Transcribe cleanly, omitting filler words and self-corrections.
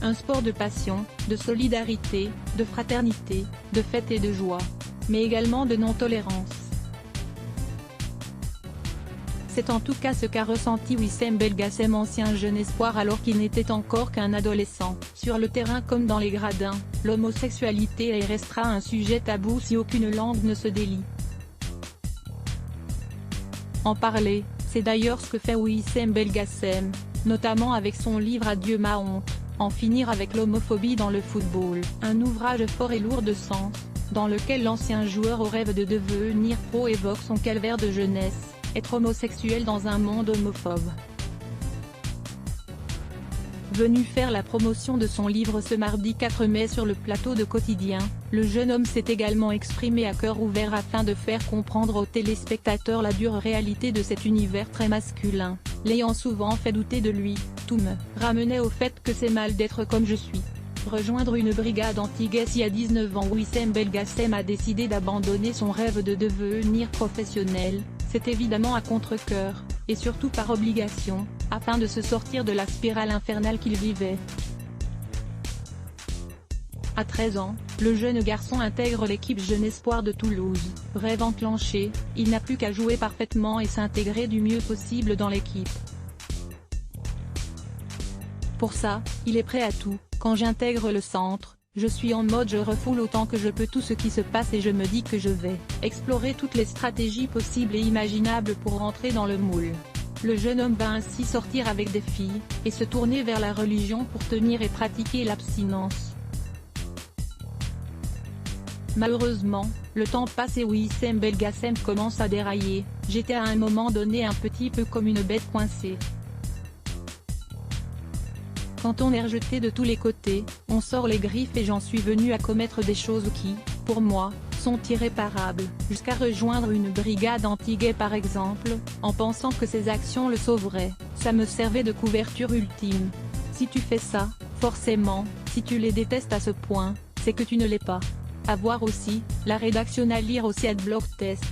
Un sport de passion, de solidarité, de fraternité, de fête et de joie. Mais également de non-tolérance. C'est en tout cas ce qu'a ressenti Wissem Belgacem, ancien jeune espoir alors qu'il n'était encore qu'un adolescent. Sur le terrain comme dans les gradins, l'homosexualité est restera un sujet tabou si aucune langue ne se délie. En parler, c'est d'ailleurs ce que fait Wissem Belgacem, notamment avec son livre Adieu ma honte, en finir avec l'homophobie dans le football. Un ouvrage fort et lourd de sens, dans lequel l'ancien joueur au rêve de devenir pro évoque son calvaire de jeunesse, être homosexuel dans un monde homophobe. Venu faire la promotion de son livre ce mardi 4 mai sur le plateau de Quotidien, le jeune homme s'est également exprimé à cœur ouvert afin de faire comprendre aux téléspectateurs la dure réalité de cet univers très masculin, l'ayant souvent fait douter de lui. Tout me ramenait au fait que c'est mal d'être comme je suis. Rejoindre une brigade anti-gay. Si à 19 ans Wissem Belgacem a décidé d'abandonner son rêve de devenir professionnel, c'est évidemment à contre-cœur, et surtout par obligation, afin de se sortir de la spirale infernale qu'il vivait. À 13 ans, le jeune garçon intègre l'équipe Jeune Espoir de Toulouse. Rêve enclenché, il n'a plus qu'à jouer parfaitement et s'intégrer du mieux possible dans l'équipe. Pour ça, il est prêt à tout. Quand j'intègre le centre, je suis en mode je refoule autant que je peux tout ce qui se passe et je me dis que je vais explorer toutes les stratégies possibles et imaginables pour rentrer dans le moule. Le jeune homme va ainsi sortir avec des filles, et se tourner vers la religion pour tenir et pratiquer l'abstinence. Malheureusement, le temps passe et Wissem Belgacem commence à dérailler. J'étais à un moment donné un petit peu comme une bête coincée. Quand on est rejeté de tous les côtés, on sort les griffes et j'en suis venu à commettre des choses qui, pour moi, sont irréparables, jusqu'à rejoindre une brigade anti-gay par exemple, en pensant que ces actions le sauveraient. Ça me servait de couverture ultime. Si tu fais ça, forcément, si tu les détestes à ce point, c'est que tu ne l'es pas. À voir aussi, la rédaction à lire aussi @blogtest.